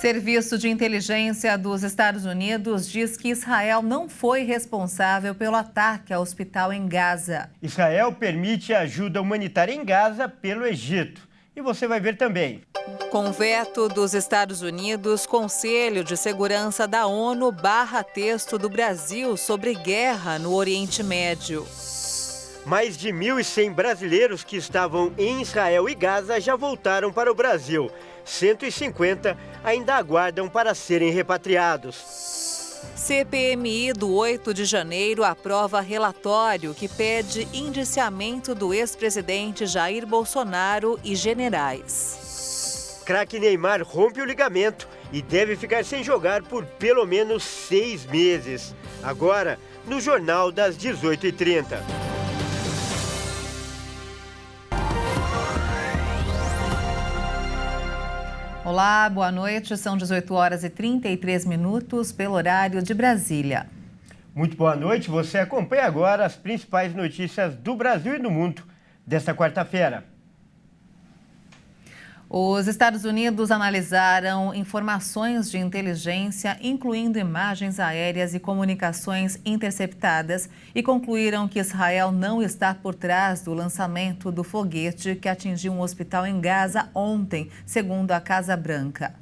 Serviço de inteligência dos Estados Unidos diz que Israel não foi responsável pelo ataque ao hospital em Gaza. Israel permite ajuda humanitária em Gaza pelo Egito. E você vai ver também. Com veto dos Estados Unidos, Conselho de Segurança da ONU barra texto do Brasil sobre guerra no Oriente Médio. Mais de 1.100 brasileiros que estavam em Israel e Gaza já voltaram para o Brasil. 150 ainda aguardam para serem repatriados. CPMI do 8 de janeiro aprova relatório que pede indiciamento do ex-presidente Jair Bolsonaro e generais. Craque Neymar rompe o ligamento e deve ficar sem jogar por pelo menos 6 meses. Agora, no Jornal das 18h30. Olá, boa noite. São 18h33 pelo horário de Brasília. Muito boa noite. Você acompanha agora as principais notícias do Brasil e do mundo desta quarta-feira. Os Estados Unidos analisaram informações de inteligência, incluindo imagens aéreas e comunicações interceptadas, e concluíram que Israel não está por trás do lançamento do foguete que atingiu um hospital em Gaza ontem, segundo a Casa Branca.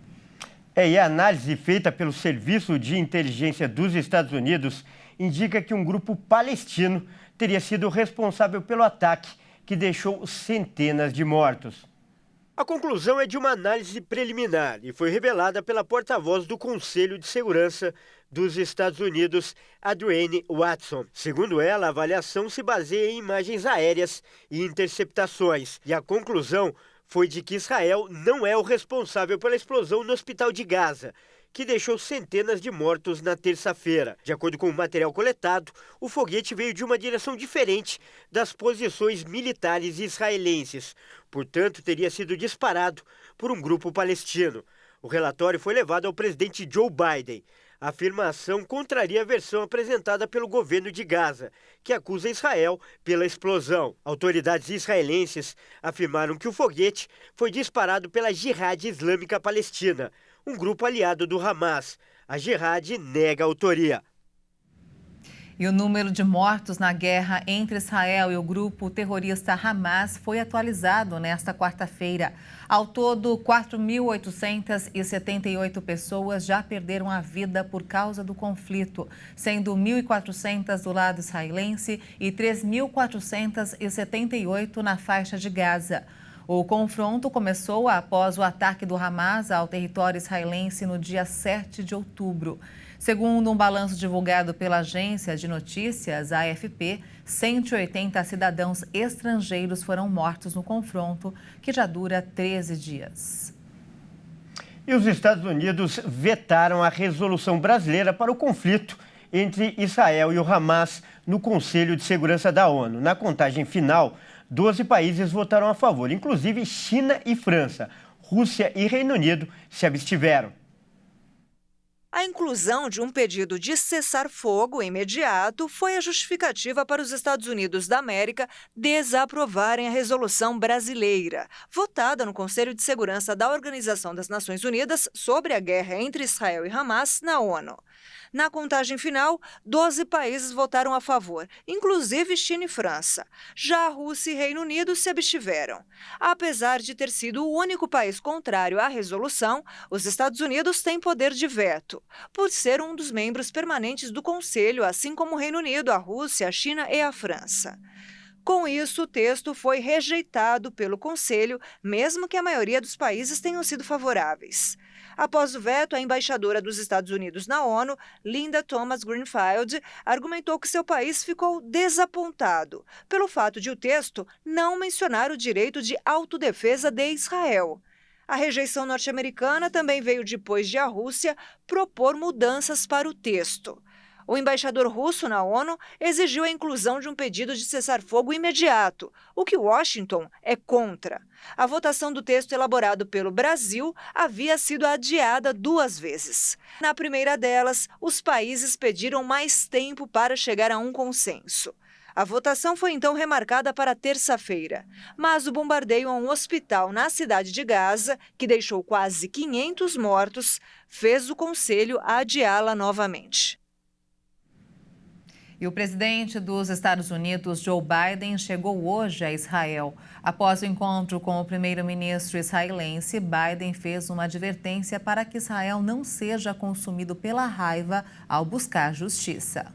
E a análise feita pelo Serviço de Inteligência dos Estados Unidos indica que um grupo palestino teria sido responsável pelo ataque, que deixou centenas de mortos. A conclusão é de uma análise preliminar e foi revelada pela porta-voz do Conselho de Segurança dos Estados Unidos, Adrienne Watson. Segundo ela, a avaliação se baseia em imagens aéreas e interceptações, e a conclusão foi de que Israel não é o responsável pela explosão no hospital de Gaza, que deixou centenas de mortos na terça-feira. De acordo com o material coletado, o foguete veio de uma direção diferente das posições militares israelenses. Portanto, teria sido disparado por um grupo palestino. O relatório foi levado ao presidente Joe Biden. A afirmação contraria a versão apresentada pelo governo de Gaza, que acusa Israel pela explosão. Autoridades israelenses afirmaram que o foguete foi disparado pela Jihad Islâmica Palestina, um grupo aliado do Hamas. A Jihad nega a autoria. E o número de mortos na guerra entre Israel e o grupo terrorista Hamas foi atualizado nesta quarta-feira. Ao todo, 4.878 pessoas já perderam a vida por causa do conflito, sendo 1.400 do lado israelense e 3.478 na faixa de Gaza. O confronto começou após o ataque do Hamas ao território israelense no dia 7 de outubro. Segundo um balanço divulgado pela agência de notícias, a AFP, 180 cidadãos estrangeiros foram mortos no confronto, que já dura 13 dias. E os Estados Unidos vetaram a resolução brasileira para o conflito entre Israel e o Hamas no Conselho de Segurança da ONU. Na contagem final, 12 países votaram a favor, inclusive China e França. Rússia e Reino Unido se abstiveram. A inclusão de um pedido de cessar-fogo imediato foi a justificativa para os Estados Unidos da América desaprovarem a resolução brasileira, votada no Conselho de Segurança da Organização das Nações Unidas sobre a guerra entre Israel e Hamas na ONU. Na contagem final, 12 países votaram a favor, inclusive China e França. Já a Rússia e Reino Unido se abstiveram. Apesar de ter sido o único país contrário à resolução, os Estados Unidos têm poder de veto, por ser um dos membros permanentes do Conselho, assim como o Reino Unido, a Rússia, a China e a França. Com isso, o texto foi rejeitado pelo Conselho, mesmo que a maioria dos países tenham sido favoráveis. Após o veto, a embaixadora dos Estados Unidos na ONU, Linda Thomas-Greenfield, argumentou que seu país ficou desapontado pelo fato de o texto não mencionar o direito de autodefesa de Israel. A rejeição norte-americana também veio depois de a Rússia propor mudanças para o texto. O embaixador russo na ONU exigiu a inclusão de um pedido de cessar-fogo imediato, o que Washington é contra. A votação do texto elaborado pelo Brasil havia sido adiada 2 vezes. Na primeira delas, os países pediram mais tempo para chegar a um consenso. A votação foi então remarcada para terça-feira, mas o bombardeio a um hospital na cidade de Gaza, que deixou quase 500 mortos, fez o conselho adiá-la novamente. E o presidente dos Estados Unidos, Joe Biden, chegou hoje a Israel. Após o encontro com o primeiro-ministro israelense, Biden fez uma advertência para que Israel não seja consumido pela raiva ao buscar justiça.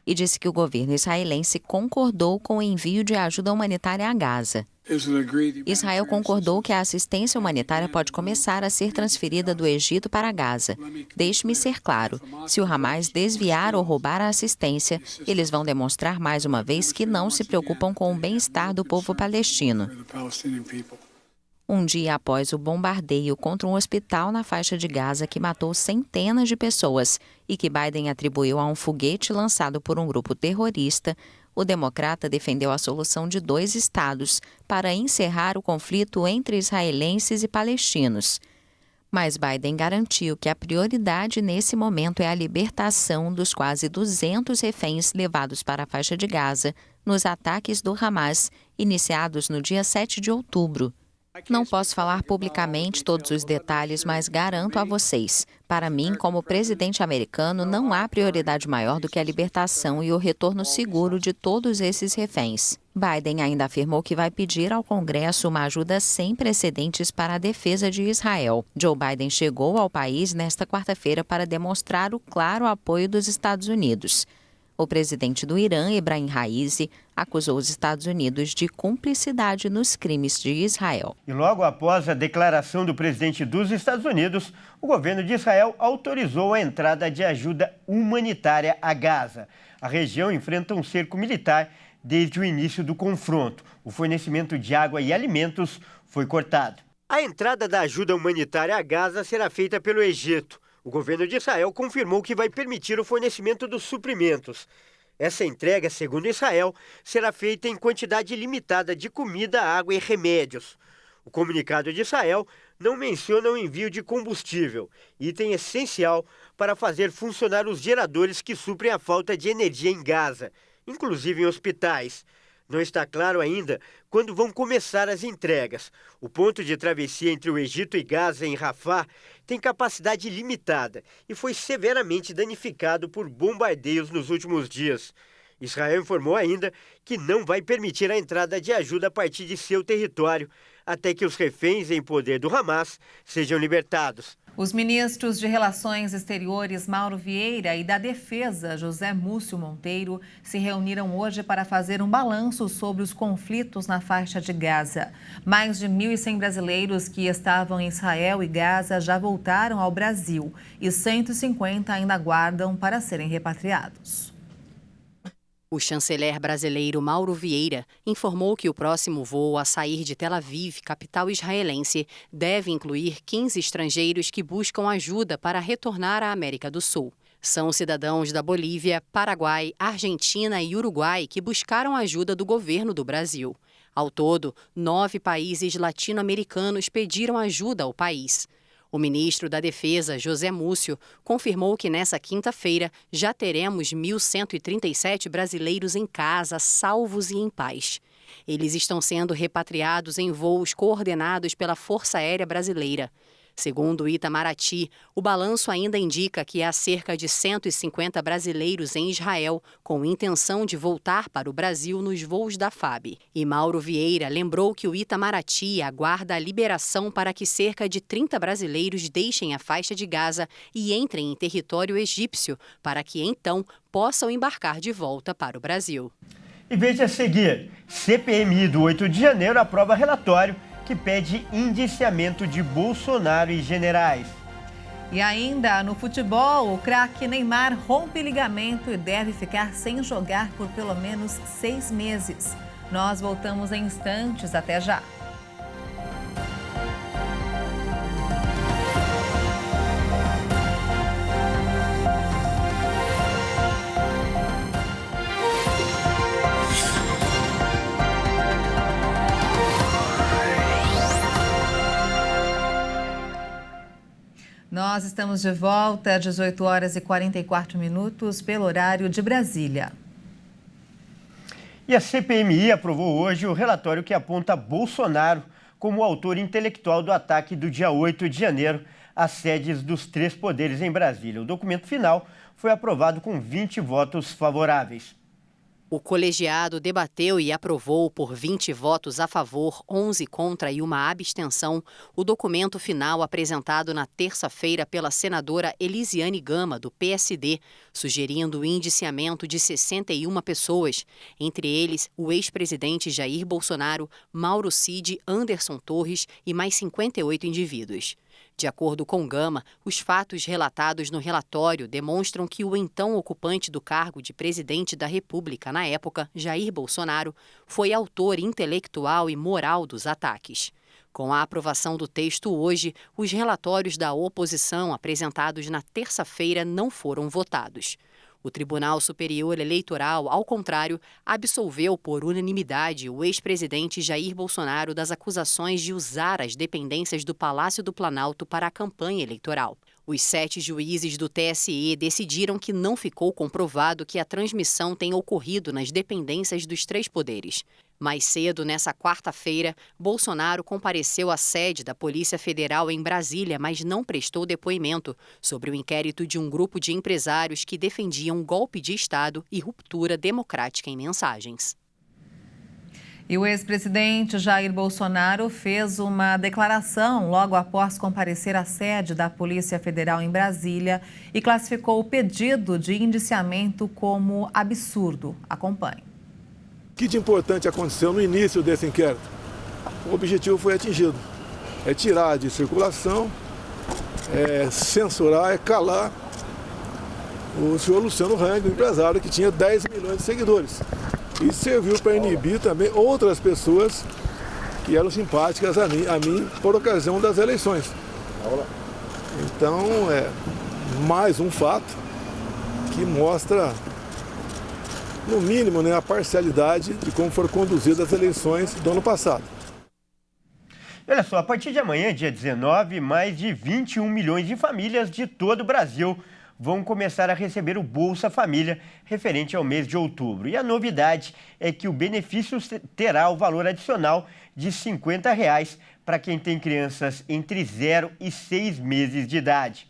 E disse que o governo israelense concordou com o envio de ajuda humanitária a Gaza. Israel concordou que a assistência humanitária pode começar a ser transferida do Egito para Gaza. Deixe-me ser claro, se o Hamas desviar ou roubar a assistência, eles vão demonstrar mais uma vez que não se preocupam com o bem-estar do povo palestino. Um dia após o bombardeio contra um hospital na faixa de Gaza que matou centenas de pessoas e que Biden atribuiu a um foguete lançado por um grupo terrorista, o democrata defendeu a solução de 2 estados para encerrar o conflito entre israelenses e palestinos. Mas Biden garantiu que a prioridade nesse momento é a libertação dos quase 200 reféns levados para a faixa de Gaza nos ataques do Hamas, iniciados no dia 7 de outubro. Não posso falar publicamente todos os detalhes, mas garanto a vocês, para mim, como presidente americano, não há prioridade maior do que a libertação e o retorno seguro de todos esses reféns. Biden ainda afirmou que vai pedir ao Congresso uma ajuda sem precedentes para a defesa de Israel. Joe Biden chegou ao país nesta quarta-feira para demonstrar o claro apoio dos Estados Unidos. O presidente do Irã, Ebrahim Raisi, acusou os Estados Unidos de cumplicidade nos crimes de Israel. E logo após a declaração do presidente dos Estados Unidos, o governo de Israel autorizou a entrada de ajuda humanitária a Gaza. A região enfrenta um cerco militar desde o início do confronto. O fornecimento de água e alimentos foi cortado. A entrada da ajuda humanitária a Gaza será feita pelo Egito. O governo de Israel confirmou que vai permitir o fornecimento dos suprimentos. Essa entrega, segundo Israel, será feita em quantidade limitada de comida, água e remédios. O comunicado de Israel não menciona o envio de combustível, item essencial para fazer funcionar os geradores que suprem a falta de energia em Gaza, inclusive em hospitais. Não está claro ainda quando vão começar as entregas. O ponto de travessia entre o Egito e Gaza, em Rafah, tem capacidade limitada e foi severamente danificado por bombardeios nos últimos dias. Israel informou ainda que não vai permitir a entrada de ajuda a partir de seu território, até que os reféns em poder do Hamas sejam libertados. Os ministros de Relações Exteriores Mauro Vieira e da Defesa José Múcio Monteiro se reuniram hoje para fazer um balanço sobre os conflitos na faixa de Gaza. Mais de 1.100 brasileiros que estavam em Israel e Gaza já voltaram ao Brasil e 150 ainda aguardam para serem repatriados. O chanceler brasileiro Mauro Vieira informou que o próximo voo a sair de Tel Aviv, capital israelense, deve incluir 15 estrangeiros que buscam ajuda para retornar à América do Sul. São cidadãos da Bolívia, Paraguai, Argentina e Uruguai que buscaram ajuda do governo do Brasil. Ao todo, 9 países latino-americanos pediram ajuda ao país. O ministro da Defesa, José Múcio, confirmou que nessa quinta-feira já teremos 1.137 brasileiros em casa, salvos e em paz. Eles estão sendo repatriados em voos coordenados pela Força Aérea Brasileira. Segundo o Itamaraty, o balanço ainda indica que há cerca de 150 brasileiros em Israel com intenção de voltar para o Brasil nos voos da FAB. E Mauro Vieira lembrou que o Itamaraty aguarda a liberação para que cerca de 30 brasileiros deixem a faixa de Gaza e entrem em território egípcio, para que então possam embarcar de volta para o Brasil. E veja a seguir, CPMI do 8 de janeiro aprova relatório que pede indiciamento de Bolsonaro e generais. E ainda no futebol, o craque Neymar rompe ligamento e deve ficar sem jogar por pelo menos 6 meses. Nós voltamos em instantes, até já. Nós estamos de volta às 18 horas e 44 minutos pelo horário de Brasília. E a CPMI aprovou hoje o relatório que aponta Bolsonaro como o autor intelectual do ataque do dia 8 de janeiro às sedes dos 3 poderes em Brasília. O documento final foi aprovado com 20 votos favoráveis. O colegiado debateu e aprovou por 20 votos a favor, 11 contra e uma abstenção o documento final apresentado na terça-feira pela senadora Elisiane Gama, do PSD, sugerindo o indiciamento de 61 pessoas, entre eles o ex-presidente Jair Bolsonaro, Mauro Cid, Anderson Torres e mais 58 indivíduos. De acordo com Gama, os fatos relatados no relatório demonstram que o então ocupante do cargo de presidente da República na época, Jair Bolsonaro, foi autor intelectual e moral dos ataques. Com a aprovação do texto hoje, os relatórios da oposição apresentados na terça-feira não foram votados. O Tribunal Superior Eleitoral, ao contrário, absolveu por unanimidade o ex-presidente Jair Bolsonaro das acusações de usar as dependências do Palácio do Planalto para a campanha eleitoral. Os 7 juízes do TSE decidiram que não ficou comprovado que a transmissão tenha ocorrido nas dependências dos 3 poderes. Mais cedo, nessa quarta-feira, Bolsonaro compareceu à sede da Polícia Federal em Brasília, mas não prestou depoimento sobre o inquérito de um grupo de empresários que defendiam golpe de Estado e ruptura democrática em mensagens. E o ex-presidente Jair Bolsonaro fez uma declaração logo após comparecer à sede da Polícia Federal em Brasília e classificou o pedido de indiciamento como absurdo. Acompanhe. O que de importante aconteceu no início desse inquérito? O objetivo foi atingido. É tirar de circulação, é censurar, é calar o senhor Luciano Hang, o empresário que tinha 10 milhões de seguidores. E serviu para inibir também outras pessoas que eram simpáticas a mim por ocasião das eleições. Então, é mais um fato que mostra, no mínimo, a parcialidade de como foram conduzidas as eleições do ano passado. Olha só, a partir de amanhã, dia 19, mais de 21 milhões de famílias de todo o Brasil vão começar a receber o Bolsa Família referente ao mês de outubro. E a novidade é que o benefício terá o valor adicional de R$ 50 para quem tem crianças entre 0 e 6 meses de idade.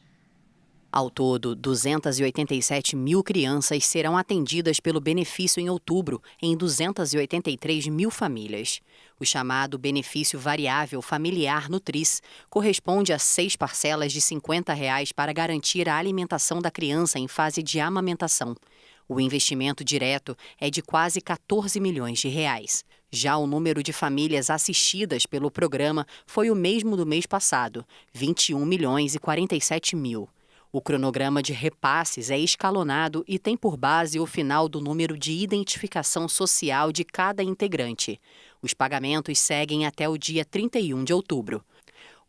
Ao todo, 287 mil crianças serão atendidas pelo benefício em outubro, em 283 mil famílias. O chamado benefício variável familiar Nutris corresponde a 6 parcelas de R$ 50 para garantir a alimentação da criança em fase de amamentação. O investimento direto é de quase 14 milhões de reais. Já o número de famílias assistidas pelo programa foi o mesmo do mês passado, 21 milhões e 47 mil. O cronograma de repasses é escalonado e tem por base o final do número de identificação social de cada integrante. Os pagamentos seguem até o dia 31 de outubro.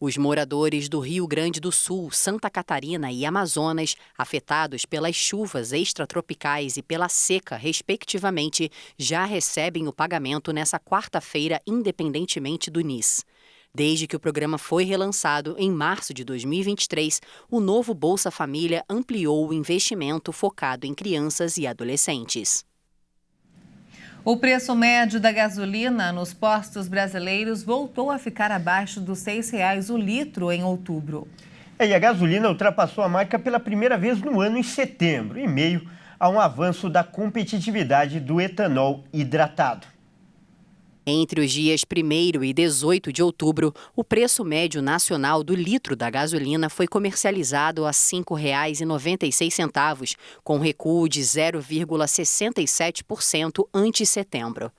Os moradores do Rio Grande do Sul, Santa Catarina e Amazonas, afetados pelas chuvas extratropicais e pela seca, respectivamente, já recebem o pagamento nessa quarta-feira, independentemente do NIS. Desde que o programa foi relançado em março de 2023, o novo Bolsa Família ampliou o investimento focado em crianças e adolescentes. O preço médio da gasolina nos postos brasileiros voltou a ficar abaixo dos R$ 6 o litro em outubro. E a gasolina ultrapassou a marca pela primeira vez no ano em setembro, em meio a um avanço da competitividade do etanol hidratado. Entre os dias 1º e 18 de outubro, o preço médio nacional do litro da gasolina foi comercializado a R$ 5,96, com recuo de 0,67% ante setembro.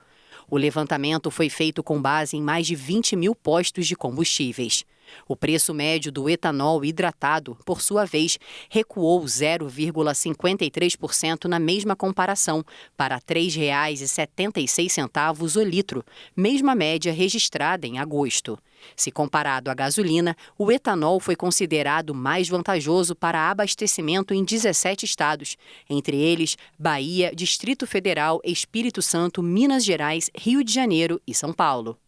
O levantamento foi feito com base em mais de 20 mil postos de combustíveis. O preço médio do etanol hidratado, por sua vez, recuou 0,53% na mesma comparação, para R$ 3,76 o litro, mesma média registrada em agosto. Se comparado à gasolina, o etanol foi considerado mais vantajoso para abastecimento em 17 estados, entre eles Bahia, Distrito Federal, Espírito Santo, Minas Gerais, Rio de Janeiro e São Paulo.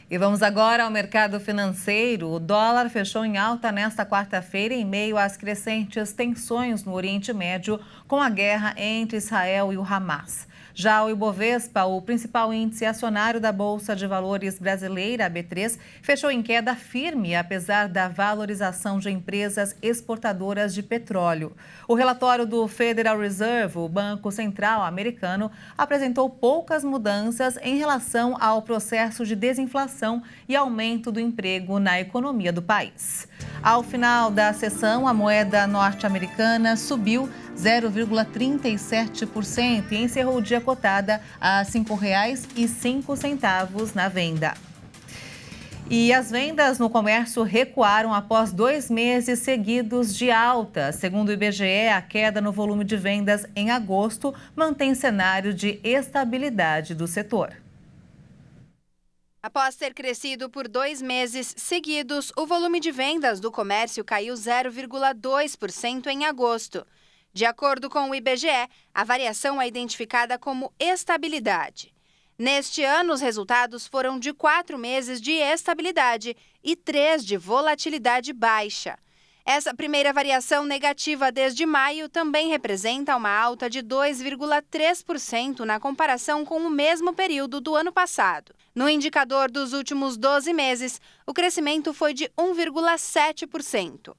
E vamos agora ao mercado financeiro. O dólar fechou em alta nesta quarta-feira em meio às crescentes tensões no Oriente Médio com a guerra entre Israel e o Hamas. Já o Ibovespa, o principal índice acionário da Bolsa de Valores brasileira, a B3, fechou em queda firme, apesar da valorização de empresas exportadoras de petróleo. O relatório do Federal Reserve, o Banco Central americano, apresentou poucas mudanças em relação ao processo de desinflação e aumento do emprego na economia do país. Ao final da sessão, a moeda norte-americana subiu 0,37% e encerrou o dia cotada a R$ 5,05 na venda. E as vendas no comércio recuaram após 2 meses seguidos de alta. Segundo o IBGE, a queda no volume de vendas em agosto mantém cenário de estabilidade do setor. Após ter crescido por 2 meses seguidos, o volume de vendas do comércio caiu 0,2% em agosto. De acordo com o IBGE, a variação é identificada como estabilidade. Neste ano, os resultados foram de 4 meses de estabilidade e 3 de volatilidade baixa. Essa primeira variação negativa desde maio também representa uma alta de 2,3% na comparação com o mesmo período do ano passado. No indicador dos últimos 12 meses, o crescimento foi de 1,7%.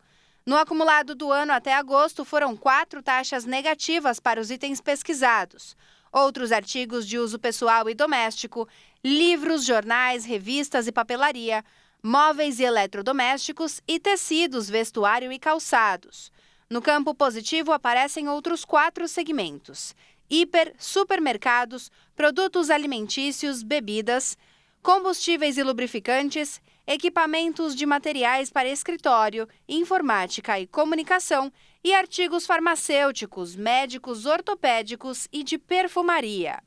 No acumulado do ano até agosto, foram 4 taxas negativas para os itens pesquisados. Outros artigos de uso pessoal e doméstico, livros, jornais, revistas e papelaria, móveis e eletrodomésticos e tecidos, vestuário e calçados. No campo positivo aparecem outros 4 segmentos: hiper, supermercados, produtos alimentícios, bebidas, combustíveis e lubrificantes, equipamentos de materiais para escritório, informática e comunicação e artigos farmacêuticos, médicos, ortopédicos e de perfumaria.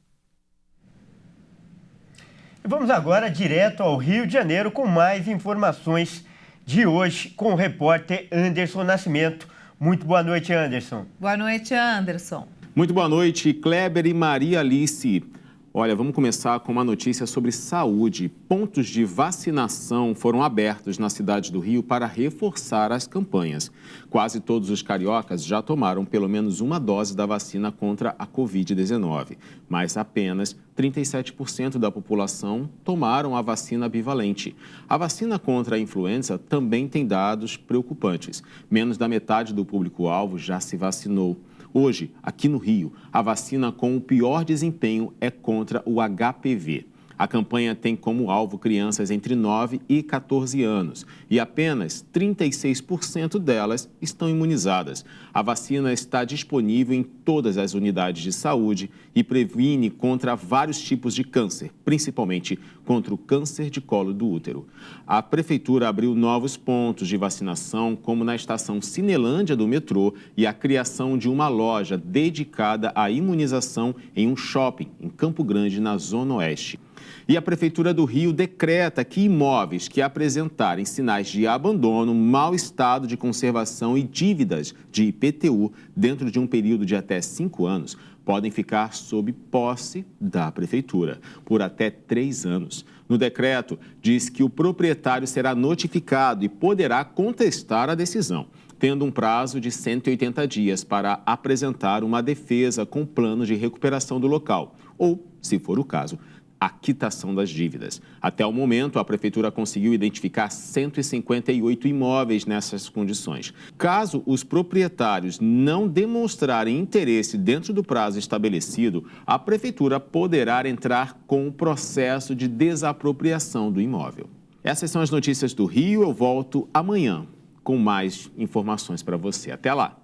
Vamos agora direto ao Rio de Janeiro com mais informações de hoje com o repórter Anderson Nascimento. Muito boa noite, Anderson. Boa noite, Anderson. Muito boa noite, Kleber e Maria Alice. Olha, vamos começar com uma notícia sobre saúde. Pontos de vacinação foram abertos na cidade do Rio para reforçar as campanhas. Quase todos os cariocas já tomaram pelo menos uma dose da vacina contra a Covid-19, mas apenas 37% da população tomaram a vacina bivalente. A vacina contra a influenza também tem dados preocupantes. Menos da metade do público-alvo já se vacinou. Hoje, aqui no Rio, a vacina com o pior desempenho é contra o HPV. A campanha tem como alvo crianças entre 9 e 14 anos e apenas 36% delas estão imunizadas. A vacina está disponível em todas as unidades de saúde e previne contra vários tipos de câncer, principalmente contra o câncer de colo do útero. A Prefeitura abriu novos pontos de vacinação, como na estação Cinelândia do metrô e a criação de uma loja dedicada à imunização em um shopping em Campo Grande, na Zona Oeste. E a Prefeitura do Rio decreta que imóveis que apresentarem sinais de abandono, mau estado de conservação e dívidas de IPTU dentro de um período de até 5 anos podem ficar sob posse da Prefeitura por até 3 anos. No decreto, diz que o proprietário será notificado e poderá contestar a decisão, tendo um prazo de 180 dias para apresentar uma defesa com plano de recuperação do local ou, se for o caso, a quitação das dívidas. Até o momento, a Prefeitura conseguiu identificar 158 imóveis nessas condições. Caso os proprietários não demonstrarem interesse dentro do prazo estabelecido, a Prefeitura poderá entrar com o processo de desapropriação do imóvel. Essas são as notícias do Rio. Eu volto amanhã com mais informações para você. Até lá.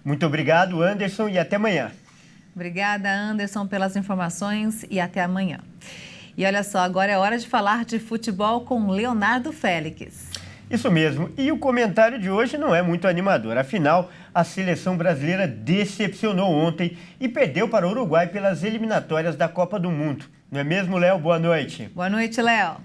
Muito obrigado, Anderson, e até amanhã. Obrigada, Anderson, pelas informações e até amanhã. E olha só, agora é hora de falar de futebol com Leonardo Félix. Isso mesmo, e o comentário de hoje não é muito animador. Afinal, a seleção brasileira decepcionou ontem e perdeu para o Uruguai pelas eliminatórias da Copa do Mundo. Não é mesmo, Léo? Boa noite. Boa noite, Léo.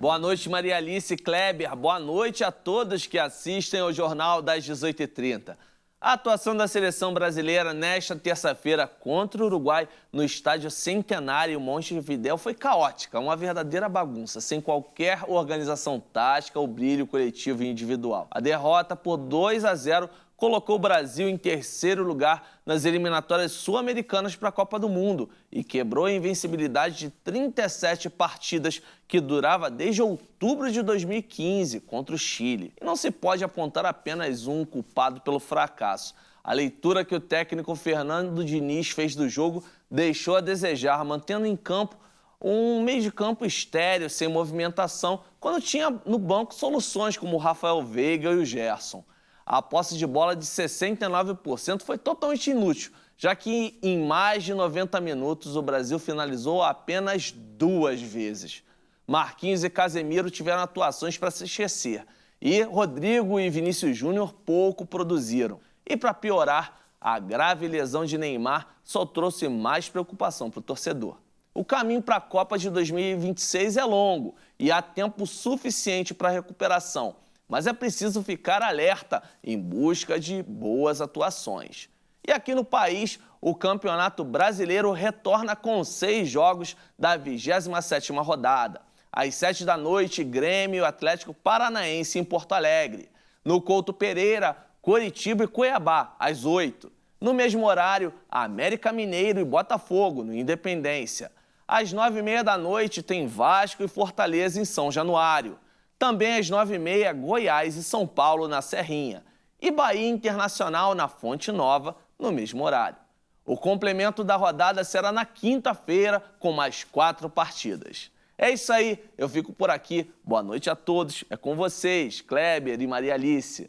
Boa noite, Maria Alice, Kleber. Boa noite a todos que assistem ao Jornal das 18h30. A atuação da seleção brasileira nesta terça-feira contra o Uruguai no estádio Centenário Montevidéu foi caótica, uma verdadeira bagunça, sem qualquer organização tática ou brilho coletivo e individual. A derrota por 2-0 colocou o Brasil em terceiro lugar nas eliminatórias sul-americanas para a Copa do Mundo e quebrou a invencibilidade de 37 partidas que durava desde outubro de 2015 contra o Chile. E não se pode apontar apenas um culpado pelo fracasso. A leitura que o técnico Fernando Diniz fez do jogo deixou a desejar, mantendo em campo um meio de campo estéril, sem movimentação, quando tinha no banco soluções como o Rafael Veiga e o Gerson. A posse de bola de 69% foi totalmente inútil, já que em mais de 90 minutos o Brasil finalizou apenas 2 vezes. Marquinhos e Casemiro tiveram atuações para se esquecer e Rodrigo e Vinícius Júnior pouco produziram. E para piorar, a grave lesão de Neymar só trouxe mais preocupação para o torcedor. O caminho para a Copa de 2026 é longo e há tempo suficiente para a recuperação. Mas é preciso ficar alerta em busca de boas atuações. E aqui no país, o Campeonato Brasileiro retorna com 6 jogos da 27ª rodada. Às 7 da noite, Grêmio e Atlético Paranaense em Porto Alegre. No Couto Pereira, Coritiba e Cuiabá, às 8. No mesmo horário, América Mineiro e Botafogo, no Independência. Às 9h30 da noite, tem Vasco e Fortaleza em São Januário. Também às 9h30, Goiás e São Paulo na Serrinha. E Bahia Internacional na Fonte Nova, no mesmo horário. O complemento da rodada será na quinta-feira, com mais 4 partidas. É isso aí, eu fico por aqui. Boa noite a todos. É com vocês, Kleber e Maria Alice.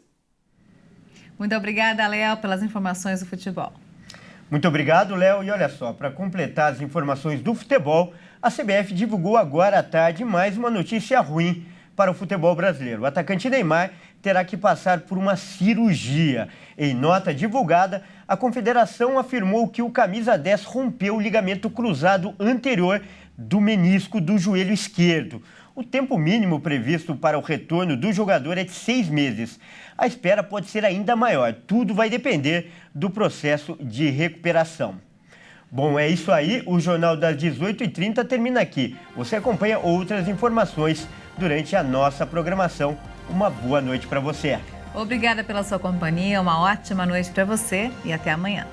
Muito obrigada, Léo, pelas informações do futebol. Muito obrigado, Léo. E olha só, para completar as informações do futebol, a CBF divulgou agora à tarde mais uma notícia ruim para o futebol brasileiro. O atacante Neymar terá que passar por uma cirurgia. Em nota divulgada, a confederação afirmou que o camisa 10 rompeu o ligamento cruzado anterior do menisco do joelho esquerdo. O tempo mínimo previsto para o retorno do jogador é de 6 meses. A espera pode ser ainda maior. Tudo vai depender do processo de recuperação. Bom, é isso aí. O Jornal das 18h30 termina aqui. Você acompanha outras informações durante a nossa programação. Uma boa noite para você. Obrigada pela sua companhia, uma ótima noite para você e até amanhã.